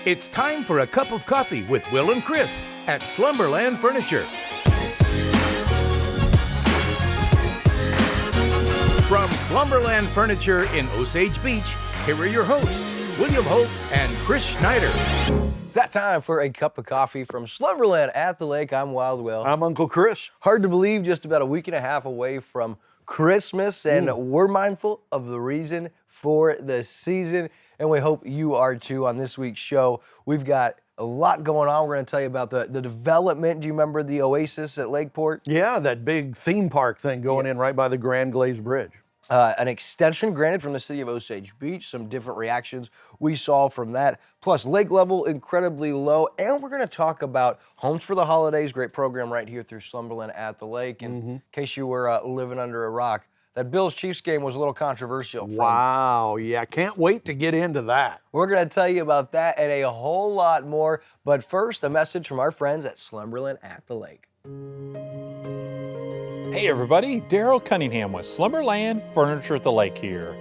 It's time for a cup of coffee with Will and Chris at Slumberland Furniture. From Slumberland Furniture in Osage Beach, here are your hosts, William Holtz and Chris Schneider. It's that time for a cup of coffee from Slumberland at the Lake. I'm Wild Will. I'm Uncle Chris. Hard to believe, just about a week and a half away from Christmas, and we're mindful of the reason for the season, and we hope you are too. On this week's show, we've got a lot going on. We're going to tell you about the development. Do you remember the Oasis at Lakeport? Yeah, that big theme park thing going in right by the Grand Glazed Bridge. An extension granted from the city of Osage Beach, some different reactions we saw from that, plus lake level incredibly low, and we're going to talk about Homes for the Holidays, great program right here through Slumberland at the Lake. And in case you were living under a rock, that Bills-Chiefs game was a little controversial. Wow, yeah, can't wait to get into that. We're going to tell you about that and a whole lot more, but first, a message from our friends at Slumberland at the Lake. Hey everybody, Daryl Cunningham with Slumberland Furniture at the Lake here.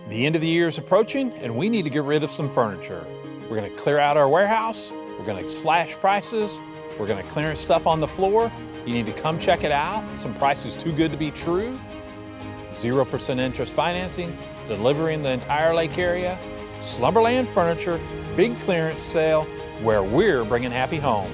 The end of the year is approaching and we need to get rid of some furniture. We're going to clear out our warehouse, we're going to slash prices, we're going to clearance stuff on the floor. You need to come check it out. Some prices too good to be true. 0% interest financing, delivering the entire lake area. Slumberland Furniture, big clearance sale where we're bringing happy home.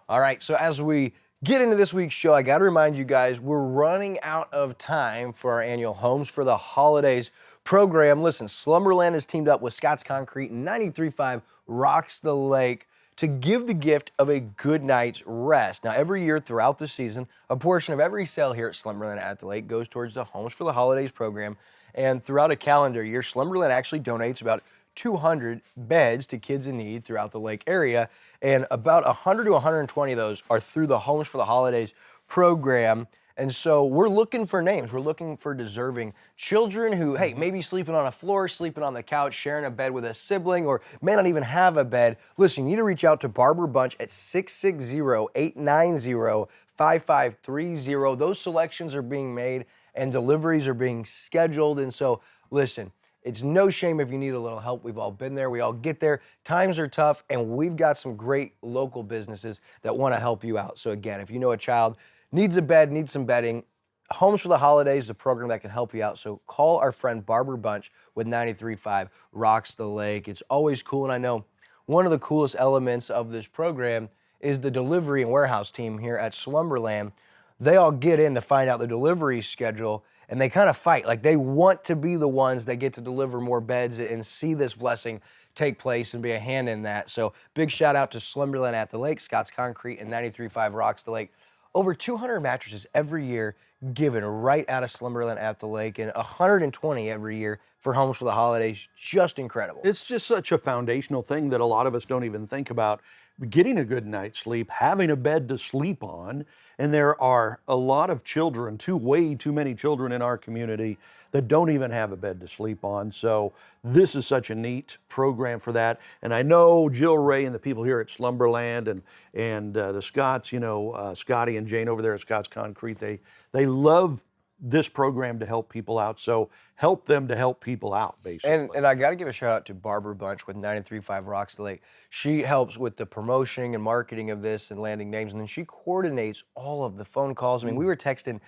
All right, so as we get into this week's show, I got to remind you guys, we're running out of time for our annual Homes for the Holidays program. Listen, Slumberland has teamed up with Scott's Concrete and 93.5 Rocks the Lake to give the gift of a good night's rest. Now, every year throughout the season, a portion of every sale here at Slumberland at the Lake goes towards the Homes for the Holidays program. And throughout a calendar year, Slumberland actually donates about 200 beds to kids in need throughout the lake area, and about 100 to 120 of those are through the Homes for the Holidays program. And so we're looking for names. We're looking for deserving children who, hey, maybe sleeping on a floor, sleeping on the couch, sharing a bed with a sibling, or may not even have a bed. Listen, you need to reach out to Barbara Bunch at 660-890-5530. Those selections are being made and deliveries are being scheduled. And so, listen, it's no shame if you need a little help. We've all been there. We all get there. Times are tough, and we've got some great local businesses that want to help you out. So again, if you know a child needs a bed, needs some bedding, Homes for the Holidays is a program that can help you out. So call our friend Barbara Bunch with 93.5 Rocks the Lake. It's always cool, and I know one of the coolest elements of this program is the delivery and warehouse team here at Slumberland. They all get in to find out the delivery schedule, and they kind of fight. Like, they want to be the ones that get to deliver more beds and see this blessing take place and be a hand in that. So big shout out to Slumberland at the Lake, Scott's Concrete, and 93.5 Rocks the Lake. Over 200 mattresses every year given right out of Slumberland at the Lake, and 120 every year for Homes for the Holidays. Just incredible. It's just such a foundational thing that a lot of us don't even think about. Getting a good night's sleep, having a bed to sleep on, and there are a lot of children, way too many children in our community that don't even have a bed to sleep on. So this is such a neat program for that. And I know Jill Ray and the people here at Slumberland and the Scotts, Scotty and Jane over there at Scott's Concrete, they love this program to help people out. So help them to help people out, basically. And I got to give a shout out to Barbara Bunch with 93.5 Rocks the Lake. She helps with the promotion and marketing of this and landing names, and then she coordinates all of the phone calls. I mean, we were texting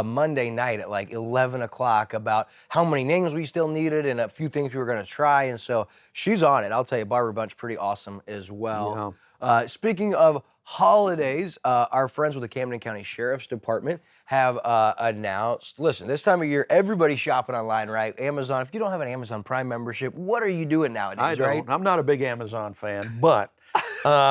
Monday night at like 11 o'clock about how many names we still needed and a few things we were going to try, and so she's on it. I'll tell you, Barbara Bunch, pretty awesome as well. Yeah. Speaking of holidays, our friends with the Camden County Sheriff's Department have announced, listen, this time of year, everybody's shopping online, right? Amazon. If you don't have an Amazon Prime membership, what are you doing nowadays, I don't. right? I'm not a big Amazon fan, but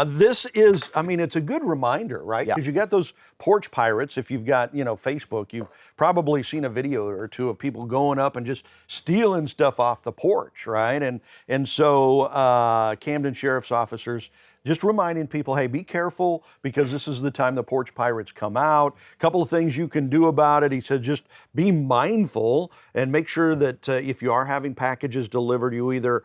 this is, it's a good reminder, right? Because you got those porch pirates. If you've got, Facebook, you've probably seen a video or two of people going up and just stealing stuff off the porch, right? And so Camden Sheriff's officers just reminding people, hey, be careful because this is the time the porch pirates come out. A couple of things you can do about it. He said just be mindful and make sure that if you are having packages delivered, you either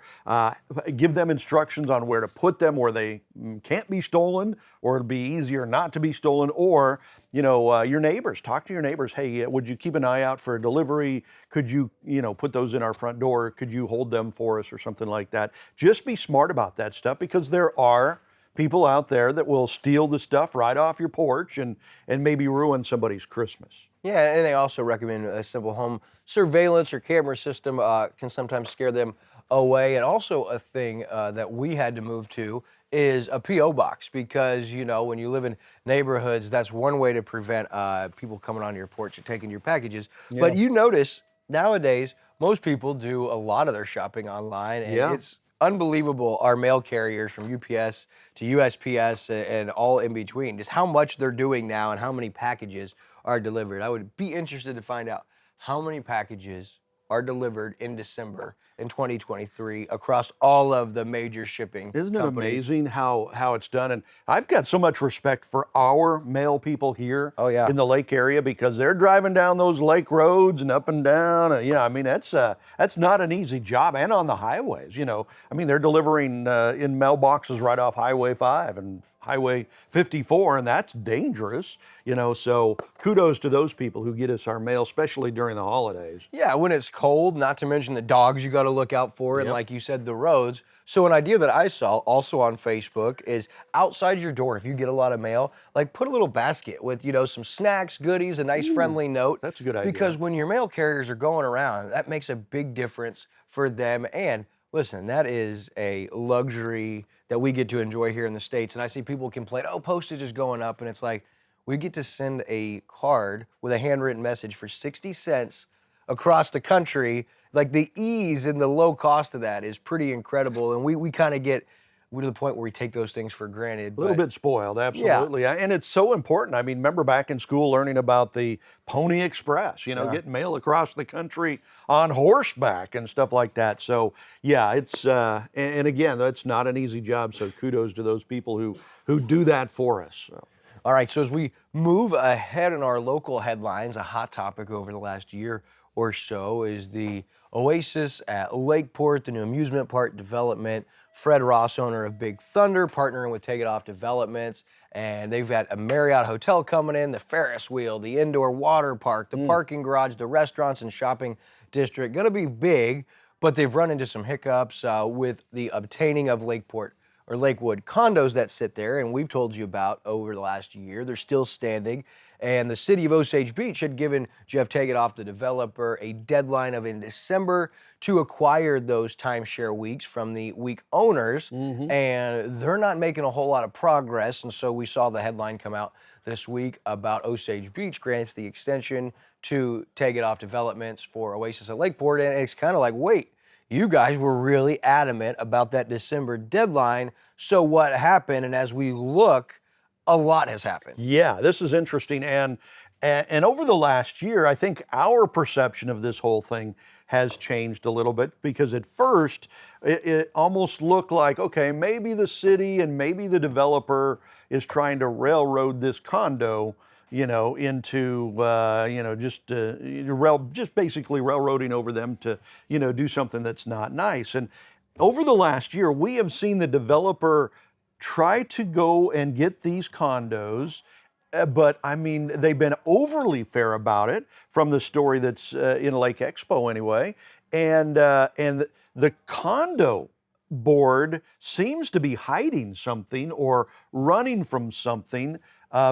give them instructions on where to put them where they can't be stolen, or it'll be easier not to be stolen, or your neighbors. Talk to your neighbors. Hey, would you keep an eye out for a delivery? Could you, put those in our front door? Could you hold them for us or something like that? Just be smart about that stuff, because there are people out there that will steal the stuff right off your porch and maybe ruin somebody's Christmas. Yeah, and they also recommend a simple home surveillance or camera system can sometimes scare them away. And also a thing that we had to move to is a P.O. box, because, when you live in neighborhoods, that's one way to prevent people coming onto your porch and taking your packages. Yeah. But you notice nowadays, most people do a lot of their shopping online, and it's unbelievable, our mail carriers from UPS to USPS and all in between, just how much they're doing now and how many packages are delivered. I would be interested to find out how many packages are delivered in December in 2023 across all of the major shipping Isn't it companies. amazing how it's done? And I've got so much respect for our mail people here in the lake area, because they're driving down those lake roads and up and down. That's not an easy job. And on the highways, they're delivering in mailboxes right off Highway 5 and Highway 54, and that's dangerous. So kudos to those people who get us our mail, especially during the holidays. Yeah, when it's cold, not to mention the dogs you got to look out for, and like you said, the roads. So an idea that I saw also on Facebook is outside your door, if you get a lot of mail, put a little basket with, some snacks, goodies, a nice friendly note. That's a good idea. Because when your mail carriers are going around, that makes a big difference for them. And listen, that is a luxury that we get to enjoy here in the States. And I see people complain, postage is going up, and it's like, we get to send a card with a handwritten message for 60 cents across the country. The ease and the low cost of that is pretty incredible. And we kind of we're to the point where we take those things for granted. A little bit spoiled, absolutely. Yeah. And it's so important. Remember back in school learning about the Pony Express, getting mail across the country on horseback and stuff like that. So yeah, it's, and again, that's not an easy job. So kudos to those people who do that for us. So. All right, so as we move ahead in our local headlines, a hot topic over the last year or so is the Oasis at Lakeport, the new amusement park development. Fred Ross, owner of Big Thunder, partnering with Take It Off Developments, and they've got a Marriott hotel coming in, the Ferris wheel, the indoor water park, the parking garage, the restaurants and shopping district. Going to be big, but they've run into some hiccups with the obtaining of Lakewood condos that sit there, and we've told you about over the last year. They're still standing, and the city of Osage Beach had given Jeff Take It Off, the developer, a deadline of in December to acquire those timeshare weeks from the week owners, and they're not making a whole lot of progress. And so we saw the headline come out this week about Osage Beach grants the extension to Take It Off Developments for Oasis at Lakeport, and it's kind of like, wait, you guys were really adamant about that December deadline. So what happened? And as we look, a lot has happened. Yeah, this is interesting. And over the last year, I think our perception of this whole thing has changed a little bit, because at first it almost looked like, okay, maybe the city and maybe the developer is trying to railroad this condo into, just basically railroading over them to, do something that's not nice. And over the last year, we have seen the developer try to go and get these condos, but they've been overly fair about it, from the story that's in Lake Expo anyway. And the condo board seems to be hiding something or running from something,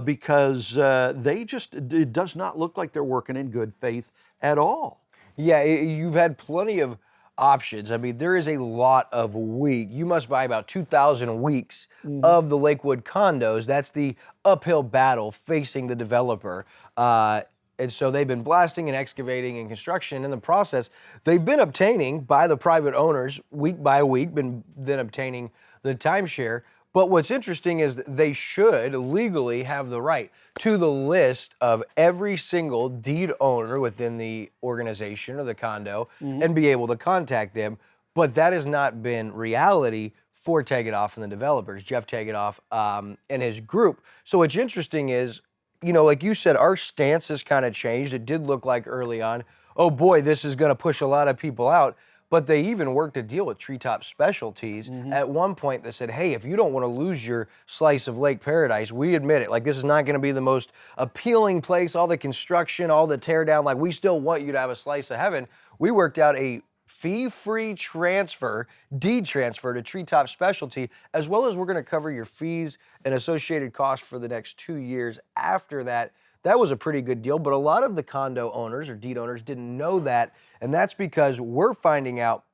because it does not look like they're working in good faith at all. Yeah, you've had plenty of options. There is a lot of week. You must buy about 2,000 weeks of the Lakewood condos. That's the uphill battle facing the developer. And so they've been blasting and excavating and construction. In the process, they've been obtaining by the private owners week by week, then obtaining the timeshare. But what's interesting is that they should legally have the right to the list of every single deed owner within the organization or the condo and be able to contact them. But that has not been reality for Take It Off and the developers, Jeff Take It Off and his group. So what's interesting is, like you said, our stance has kind of changed. It did look like early on, oh boy, this is going to push a lot of people out. But they even worked a deal with Treetop Specialties. At one point, they said, hey, if you don't want to lose your slice of Lake Paradise, we admit it. Like, this is not going to be the most appealing place, all the construction, all the tear down. Like, we still want you to have a slice of heaven. We worked out a fee-free transfer, deed transfer to Treetop Specialty, as well as we're going to cover your fees and associated costs for the next 2 years after that. That was a pretty good deal, but a lot of the condo owners or deed owners didn't know that, and that's because we're finding out,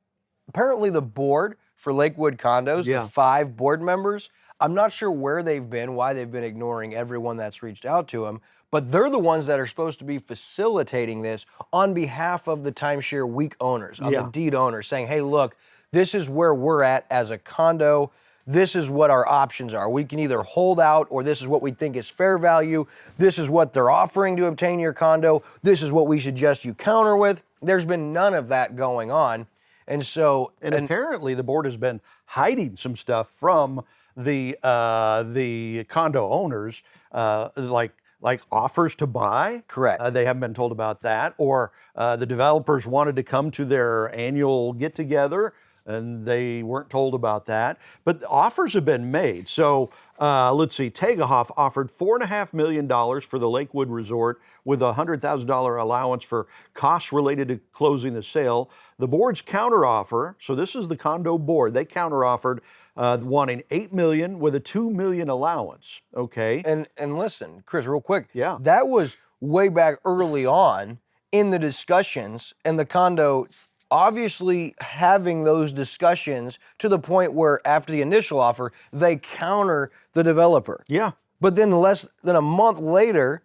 apparently the board for Lakewood Condos, the 5 board members, I'm not sure where they've been, why they've been ignoring everyone that's reached out to them, but they're the ones that are supposed to be facilitating this on behalf of the timeshare week owners, on the deed owners, saying, hey, look, this is where we're at as a condo. This is what our options are. We can either hold out, or this is what we think is fair value. This is what they're offering to obtain your condo. This is what we suggest you counter with. There's been none of that going on. And so... And apparently the board has been hiding some stuff from the condo owners, like offers to buy. Correct. They haven't been told about that. Or the developers wanted to come to their annual get-together, and they weren't told about that. But offers have been made. So let's see, Tegehoff offered $4.5 million for the Lakewood Resort with a $100,000 allowance for costs related to closing the sale. The board's counteroffer, so this is the condo board, they counteroffered wanting $8 million with a $2 million allowance, okay? And listen, Chris, real quick. Yeah. That was way back early on in the discussions, and the condo obviously having those discussions to the point where after the initial offer, they counter the developer. Yeah. But then less than a month later,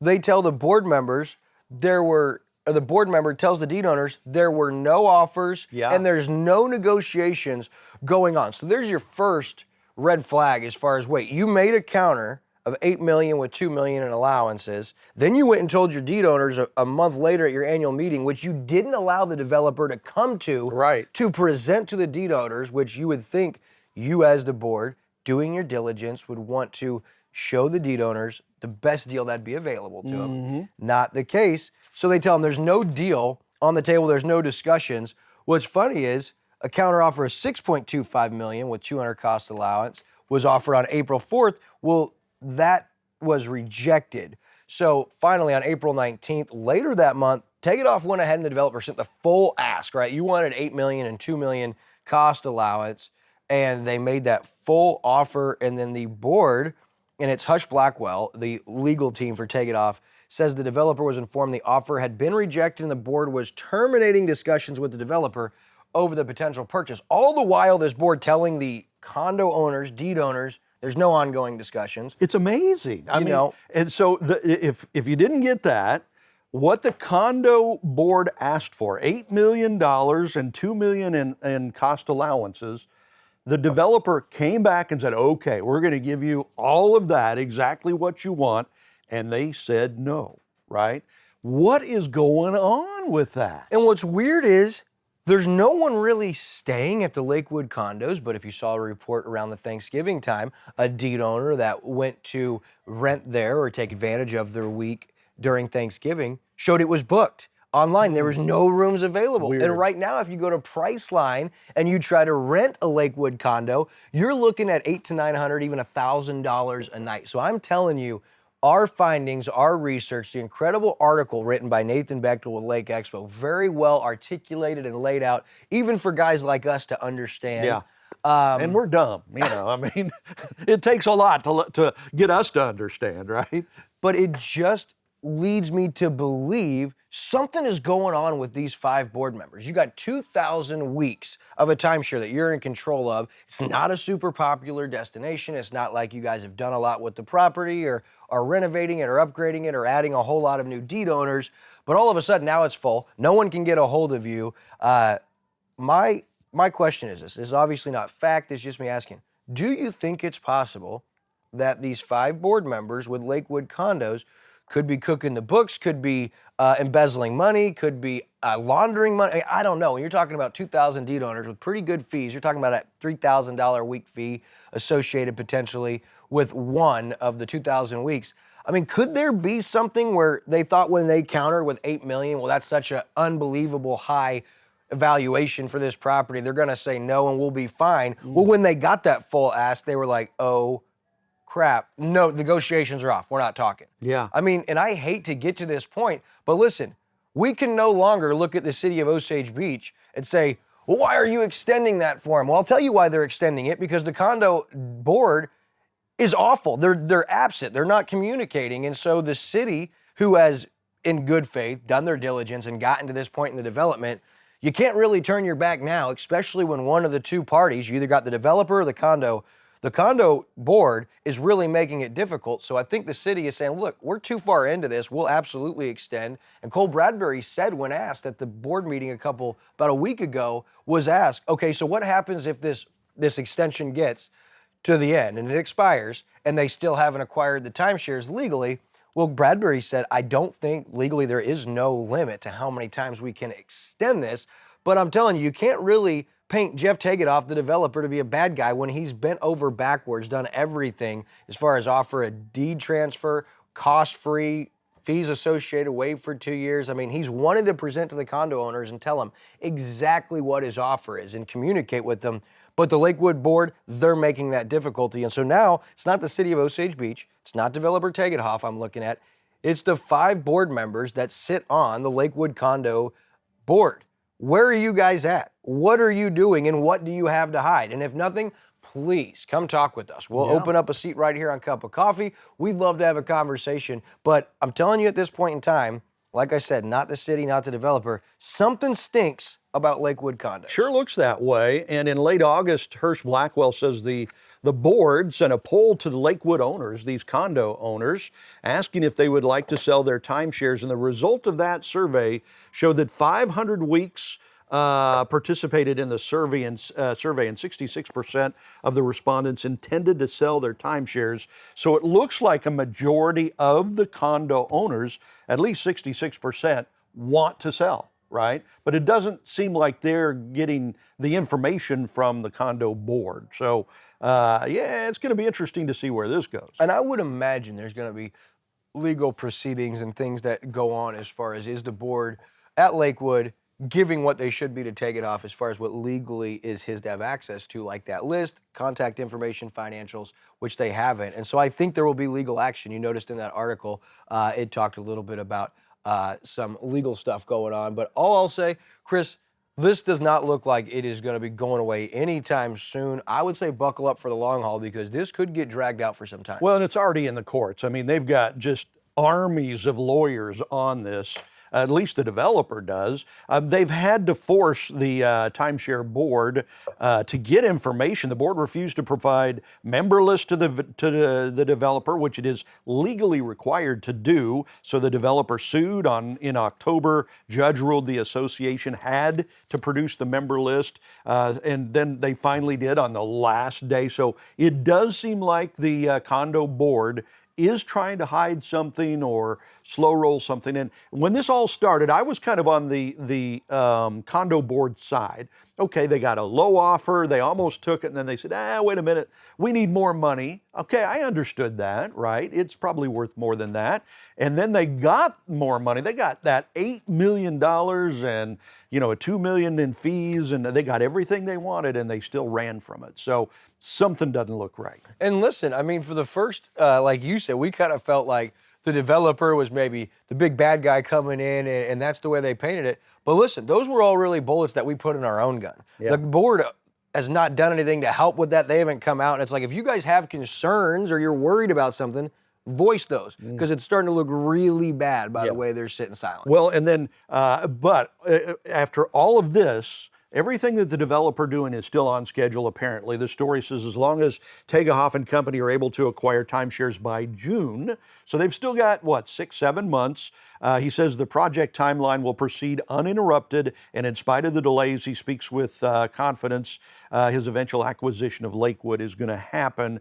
they tell the board members the board member tells the deed owners there were no offers and there's no negotiations going on. So there's your first red flag as far as, wait, you made a counter of $8 million with $2 million in allowances. Then you went and told your deed owners a month later at your annual meeting, which you didn't allow the developer to come to, to present to the deed owners, which you would think you as the board, doing your diligence, would want to show the deed owners the best deal that'd be available to them. Not the case. So they tell them there's no deal on the table, there's no discussions. What's funny is a counteroffer of $6.25 million with $200 cost allowance was offered on April 4th. Well, that was rejected. So finally on April 19th, later that month, Tegehoff went ahead and the developer sent the full ask, right? You wanted $8 million and $2 million cost allowance, and they made that full offer, and then the board, and it's Hush Blackwell, the legal team for Tegehoff, says the developer was informed the offer had been rejected and the board was terminating discussions with the developer over the potential purchase. All the while, this board telling the condo owners, deed owners, there's no ongoing discussions. It's amazing. I mean, and so if you didn't get that, what the condo board asked for, $8 million and $2 million in cost allowances, the developer came back and said, okay, we're going to give you all of that, exactly what you want, and they said no, right? What is going on with that? And what's weird is there's no one really staying at the Lakewood condos, but if you saw a report around the Thanksgiving time, a deed owner that went to rent there or take advantage of their week during Thanksgiving showed it was booked online. There was no rooms available. Weird. And right now, if you go to Priceline and you try to rent a Lakewood condo, you're looking at $800 to $900, even $1,000 a night. So I'm telling you, our findings, our research, the incredible article written by Nathan Bechtel with Lake Expo, very well articulated and laid out, even for guys like us to understand. Yeah. And we're dumb, I mean, it takes a lot to get us to understand, right? But it just leads me to believe something is going on with these 5 board members. You got 2,000 weeks of a timeshare that you're in control of. It's not a super popular destination. It's not like you guys have done a lot with the property or are renovating it or upgrading it or adding a whole lot of new deed owners. But all of a sudden now it's full. No one can get a hold of you. My question is this. This is obviously not fact. It's just me asking. Do you think it's possible that these 5 board members with Lakewood condos could be cooking the books, could be embezzling money, could be laundering money? I don't know. When you're talking about 2,000 deed owners with pretty good fees, you're talking about a $3,000 a week fee associated potentially with one of the 2,000 weeks. I mean, could there be something where they thought when they countered with $8 million, well, that's such an unbelievable high evaluation for this property. They're going to say no and we'll be fine. Well, when they got that full ask, they were like, oh, crap. No, negotiations are off. We're not talking. Yeah. I mean, and I hate to get to this point, but listen, we can no longer look at the city of Osage Beach and say, well, why are you extending that for them? Well, I'll tell you why they're extending it, because the condo board is awful. They're absent. They're not communicating. And so the city, who has, in good faith, done their diligence and gotten to this point in the development, you can't really turn your back now, especially when one of the two parties, you either got the developer or the condo board is really making it difficult. So I think the city is saying, look, we're too far into this. We'll absolutely extend. And Cole Bradbury said, when asked at the board meeting about a week ago, was asked, okay, so what happens if this extension gets to the end and it expires and they still haven't acquired the timeshares legally? Well, Bradbury said, I don't think legally there is no limit to how many times we can extend this. But I'm telling you, you can't really paint Jeff Tegetthoff, the developer, to be a bad guy when he's bent over backwards, done everything as far as offer a deed transfer, cost-free, fees associated, waived for 2 years. I mean, he's wanted to present to the condo owners and tell them exactly what his offer is and communicate with them. But the Lakewood board, they're making that difficulty. And so now it's not the city of Osage Beach, it's not developer Tegetthoff I'm looking at, it's the 5 board members that sit on the Lakewood condo board. Where are you guys at? What are you doing and what do you have to hide? And if nothing, please come talk with us. We'll open up a seat right here on Cup of Coffee. We'd love to have a conversation. But I'm telling you at this point in time, like I said, not the city, not the developer, something stinks about Lakewood condos. Sure looks that way. And in late August, Hirsch Blackwell says the board sent a poll to the Lakewood owners, these condo owners, asking if they would like to sell their timeshares. And the result of that survey showed that 500 weeks participated in the survey, and 66% of the respondents intended to sell their timeshares. So it looks like a majority of the condo owners, at least 66%, want to sell, right? But it doesn't seem like they're getting the information from the condo board. So yeah, it's going to be interesting to see where this goes. And I would imagine there's going to be legal proceedings and things that go on as far as, is the board at Lakewood giving what they should be to Tegetthoff as far as what legally is his to have access to, like that list, contact information, financials, which they haven't. And so I think there will be legal action. You noticed in that article, it talked a little bit about some legal stuff going on. But all I'll say, Chris, this does not look like it is going to be going away anytime soon. I would say buckle up for the long haul, because this could get dragged out for some time. Well, and it's already in the courts. I mean, they've got just armies of lawyers on this. At least the developer does. They've had to force the timeshare board to get information. The board refused to provide member lists to the developer, which it is legally required to do. So the developer sued in October. Judge ruled the association had to produce the member list, and then they finally did on the last day. So it does seem like the condo board is trying to hide something or slow roll something. And when this all started, I was kind of on the condo board side. Okay, they got a low offer, they almost took it, and then they said, wait a minute, we need more money. Okay, I understood that, right? It's probably worth more than that. And then they got more money. They got that $8 million and, $2 million in fees, and they got everything they wanted, and they still ran from it. So something doesn't look right. And listen, I mean, for the first, like you said, we kind of felt like the developer was maybe the big bad guy coming in, and that's the way they painted it. But listen, those were all really bullets that we put in our own gun. Yeah. The board has not done anything to help with that. They haven't come out. And it's like, if you guys have concerns or you're worried about something, voice those, because it's starting to look really bad by the way they're sitting silent. Well, and then, but after all of this, everything that the developer doing is still on schedule, apparently. The story says as long as Tegetthoff and company are able to acquire timeshares by June, so they've still got, 6-7 months. He says the project timeline will proceed uninterrupted, and in spite of the delays, he speaks with confidence his eventual acquisition of Lakewood is going to happen.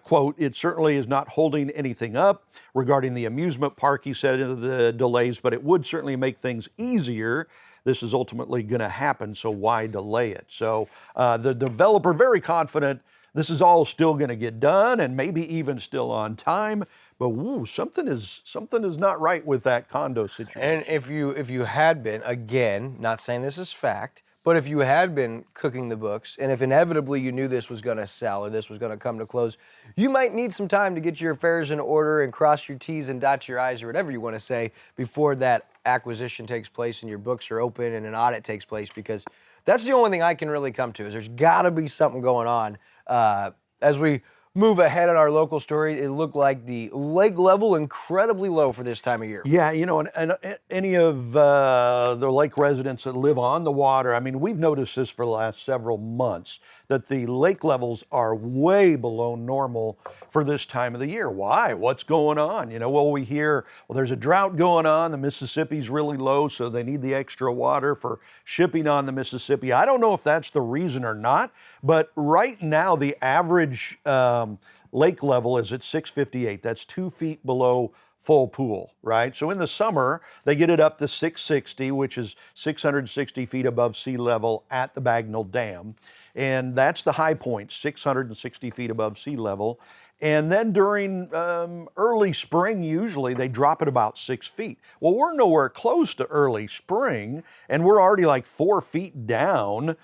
Quote, it certainly is not holding anything up regarding the amusement park, he said, the delays, but it would certainly make things easier. This is ultimately going to happen, so why delay it? So the developer, very confident this is all still going to get done and maybe even still on time, But something is not right with that condo situation. And if you had been, again, not saying this is fact, but if you had been cooking the books, and if inevitably you knew this was going to sell or this was going to come to close, you might need some time to get your affairs in order and cross your T's and dot your I's or whatever you want to say before that acquisition takes place and your books are open and an audit takes place, because that's the only thing I can really come to is there's got to be something going on. As we move ahead in our local story, it looked like the lake level incredibly low for this time of year. Yeah, and any of the lake residents that live on the water, I mean, we've noticed this for the last several months, that the lake levels are way below normal for this time of the year. Why? What's going on? Well, we hear, there's a drought going on, the Mississippi's really low, so they need the extra water for shipping on the Mississippi. I don't know if that's the reason or not, but right now the average lake level is at 658. That's 2 feet below full pool, right? So in the summer, they get it up to 660, which is 660 feet above sea level at the Bagnell Dam. And that's the high point, 660 feet above sea level. And then during early spring, usually they drop it about 6 feet. Well, we're nowhere close to early spring, and we're already like 4 feet down.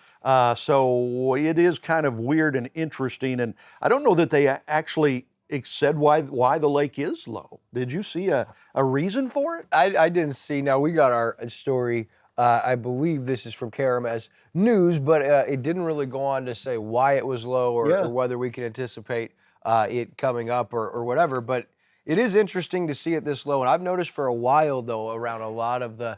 So it is kind of weird and interesting. And I don't know that they actually said why the lake is low. Did you see a reason for it? I didn't see. Now, we got our story. I believe this is from KRMS News, but it didn't really go on to say why it was low or whether we can anticipate it coming up or whatever. But it is interesting to see it this low. And I've noticed for a while, though, around a lot of the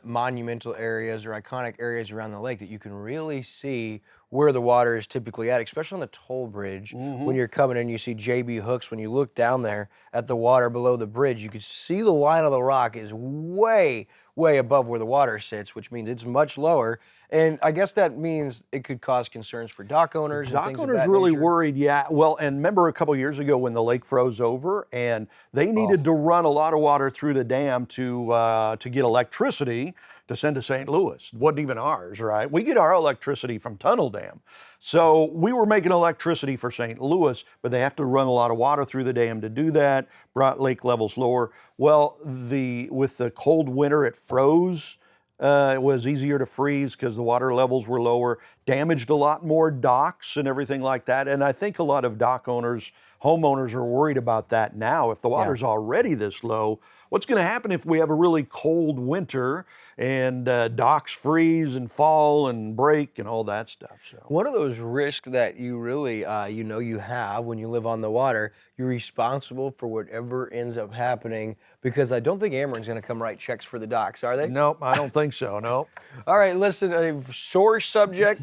monumental areas or iconic areas around the lake that you can really see where the water is typically at, especially on the toll bridge. When you're coming in, you see JB Hooks. When you look down there at the water below the bridge, you can see the line of the rock is way above where the water sits, which means it's much lower. And I guess that means it could cause concerns for dock owners and things of that owners really nature. worried, yeah. Well, and remember a couple years ago when the lake froze over and they needed to run a lot of water through the dam to get electricity to send to St. Louis. It wasn't even ours, right? We get our electricity from Tunnel Dam. So we were making electricity for St. Louis, but they have to run a lot of water through the dam to do that, brought lake levels lower. Well, with the cold winter, it froze. It was easier to freeze because the water levels were lower, damaged a lot more docks and everything like that. And I think a lot of dock owners, homeowners are worried about that now. If the water's already this low, what's going to happen if we have a really cold winter and docks freeze and fall and break and all that stuff? So one of those risks that you really, you have when you live on the water, you're responsible for whatever ends up happening, because I don't think Ameren's going to come write checks for the docks, are they? Nope, I don't think so, no. All right, listen, a sore subject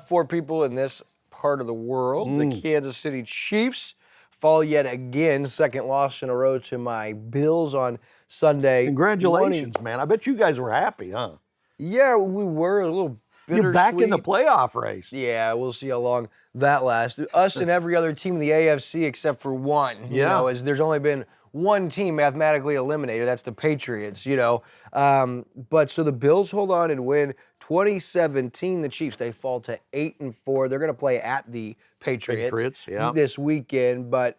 for people in this part of the world. The Kansas City Chiefs fall yet again, second loss in a row to my Bills on Sunday. Congratulations, man. I bet you guys were happy, huh? Yeah, we were a little bittersweet. You're back in the playoff race. Yeah, we'll see how long that lasts. Us and every other team in the AFC except for one. As there's only been one team mathematically eliminated. That's the Patriots, But so the Bills hold on and win 2017. The Chiefs, they fall to 8-4. They're going to play at the Patriots this weekend. But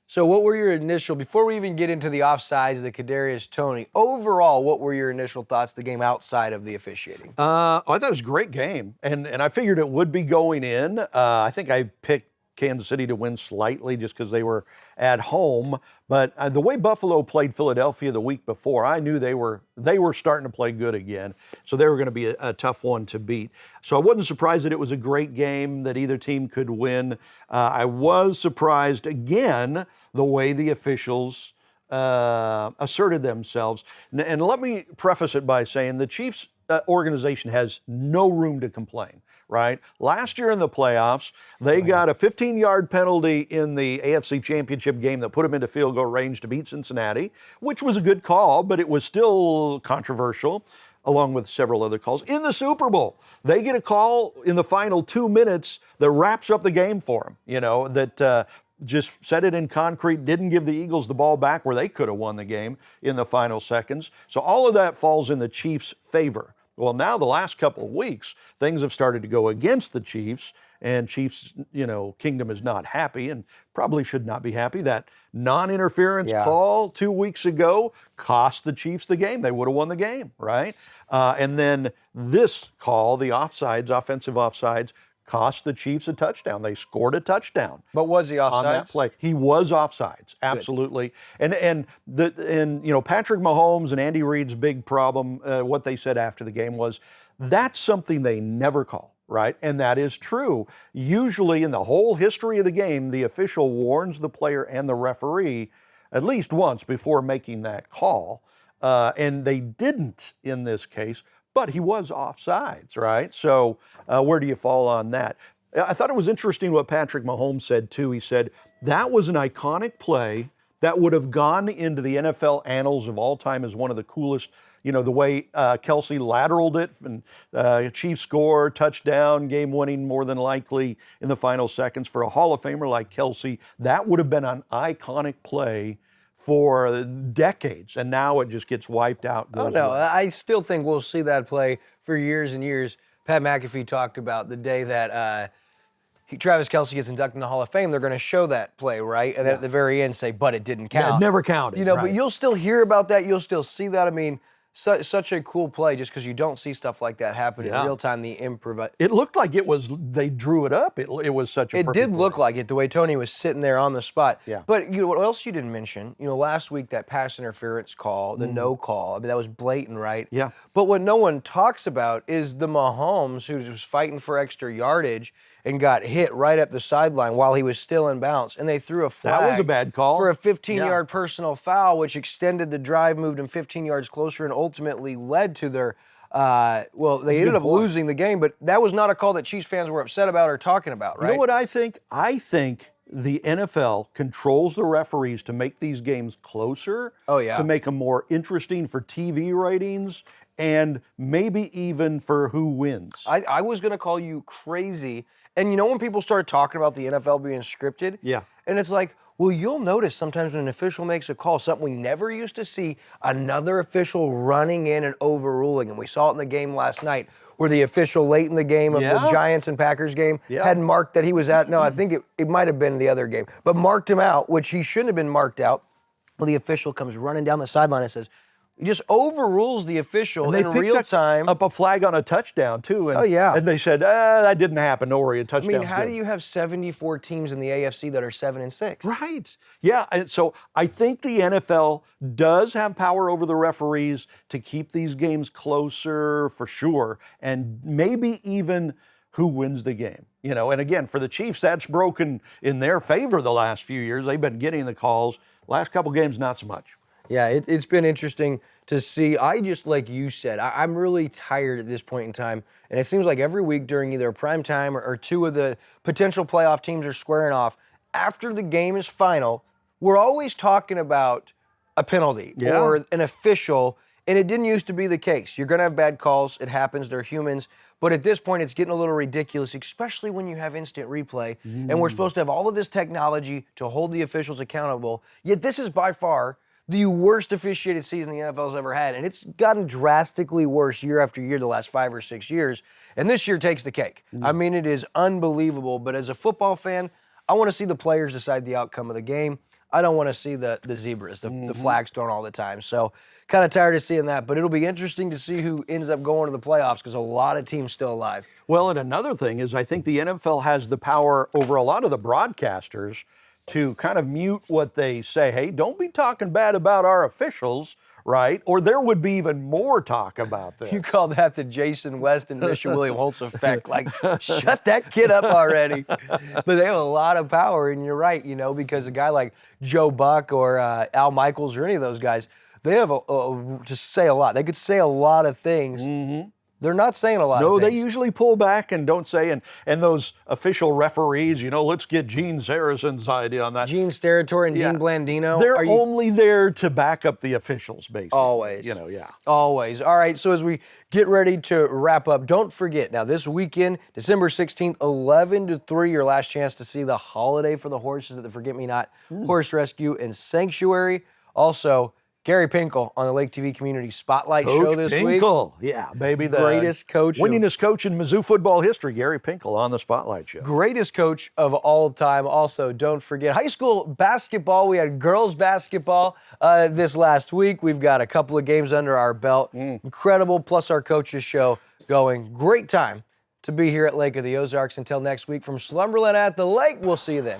so what were your initial, before we even get into the offsides, the Kadarius Toney, overall, what were your initial thoughts of the game outside of the officiating? I thought it was a great game, and I figured it would be going in. I think I picked Kansas City to win slightly just because they were at home. But the way Buffalo played Philadelphia the week before, I knew they were starting to play good again. So they were going to be a tough one to beat. So I wasn't surprised that it was a great game, that either team could win. I was surprised again the way the officials asserted themselves. And let me preface it by saying the Chiefs organization has no room to complain. Right? Last year in the playoffs, they got a 15-yard penalty in the AFC Championship game that put them into field goal range to beat Cincinnati, which was a good call, but it was still controversial, along with several other calls. In the Super Bowl, they get a call in the final 2 minutes that wraps up the game for them, that just set it in concrete, didn't give the Eagles the ball back where they could have won the game in the final seconds. So all of that falls in the Chiefs' favor. Well, now the last couple of weeks, things have started to go against the Chiefs, and Chiefs, kingdom is not happy and probably should not be happy. That non-interference call 2 weeks ago cost the Chiefs the game. They would have won the game, right? And then this call, the offensive offsides, cost the Chiefs a touchdown. They scored a touchdown. But was he offsides? On that play. He was offsides, absolutely. And Patrick Mahomes and Andy Reid's big problem, what they said after the game was, that's something they never call, right? And that is true. Usually in the whole history of the game, the official warns the player and the referee at least once before making that call. And they didn't in this case. But he was offsides, right? So where do you fall on that? I thought it was interesting what Patrick Mahomes said, too. He said, that was an iconic play that would have gone into the NFL annals of all time as one of the coolest, the way Kelsey lateraled it, and Chiefs score, touchdown, game-winning more than likely in the final seconds for a Hall of Famer like Kelsey. That would have been an iconic play for decades, and now it just gets wiped out. Oh, no, I still think we'll see that play for years and years. Pat McAfee talked about the day that Travis Kelce gets inducted in the Hall of Fame, they're going to show that play, right? And then at the very end say, but it didn't count. Yeah, it never counted. Right. But you'll still hear about that. You'll still see that. I mean, such a cool play just because you don't see stuff like that happen in real time, the improv. It looked like they drew it up. It was such a It did look like it, the way Tony was sitting there on the spot. Yeah. But what else you didn't mention? Last week that pass interference call, the no call, I mean, that was blatant, right? Yeah. But what no one talks about is the Mahomes who was fighting for extra yardage and got hit right at the sideline while he was still in bounds, and they threw a flag. That was a bad call. For a 15-yard personal foul, which extended the drive, moved them 15 yards closer, and ultimately led to their, they ended up losing the game, but that was not a call that Chiefs fans were upset about or talking about, right? You know what I think? I think the NFL controls the referees to make these games closer, to make them more interesting for TV ratings, and maybe even for who wins. I was going to call you crazy. And when people started talking about the NFL being scripted? Yeah. And it's like, well, you'll notice sometimes when an official makes a call, something we never used to see, another official running in and overruling. And we saw it in the game last night where the official late in the game of the Giants and Packers game had marked that he was out. No, I think it might have been the other game. But marked him out, which he shouldn't have been marked out. Well, the official comes running down the sideline and says, he just overrules the official in real time. Up a flag on a touchdown, too. And, and they said, that didn't happen. Don't worry, a touchdown. I mean, how do you have 74 teams in the AFC that are 7-6? Right. Yeah, and so I think the NFL does have power over the referees to keep these games closer, for sure, and maybe even who wins the game. And again, for the Chiefs, that's broken in their favor the last few years. They've been getting the calls. Last couple games, not so much. Yeah, it's been interesting to see. I just, like you said, I'm really tired at this point in time. And it seems like every week during either a prime time or two of the potential playoff teams are squaring off, after the game is final, we're always talking about a penalty or an official. And it didn't used to be the case. You're going to have bad calls. It happens. They're humans. But at this point, it's getting a little ridiculous, especially when you have instant replay. And we're supposed to have all of this technology to hold the officials accountable. Yet this is by far the worst officiated season the NFL's ever had, and it's gotten drastically worse year after year the last 5 or 6 years, and this year takes the cake. I mean, it is unbelievable, but as a football fan, I want to see the players decide the outcome of the game. I don't want to see the zebras, the flags thrown all the time, so kind of tired of seeing that, but it'll be interesting to see who ends up going to the playoffs because a lot of teams still alive. Well, and another thing is I think the NFL has the power over a lot of the broadcasters to kind of mute what they say. Hey, don't be talking bad about our officials, right? Or there would be even more talk about this. You call that the Jason West and Misha William Holtz effect. Like, shut that kid up already. But they have a lot of power, and you're right, because a guy like Joe Buck or Al Michaels or any of those guys, they have to say a lot. They could say a lot of things. They're not saying a lot of things. No, they usually pull back and don't say, and those official referees, let's get Gene Saracen's idea on that. Gene Steratore and Dean Blandino. They're only there to back up the officials, basically. Always. Always. All right, so as we get ready to wrap up, don't forget, now this weekend, December 16th, 11 to 3, your last chance to see the holiday for the horses at the Forget Me Not Horse Rescue and Sanctuary. Also, Gary Pinkel on the Lake TV Community Spotlight Show this week. Pinkel. Yeah, baby. The Greatest coach. Winningest coach in Mizzou football history, Gary Pinkel on the Spotlight Show. Greatest coach of all time. Also, don't forget high school basketball. We had girls basketball this last week. We've got a couple of games under our belt. Incredible, plus our coaches show going. Great time to be here at Lake of the Ozarks. Until next week from Slumberland at the Lake, we'll see you then.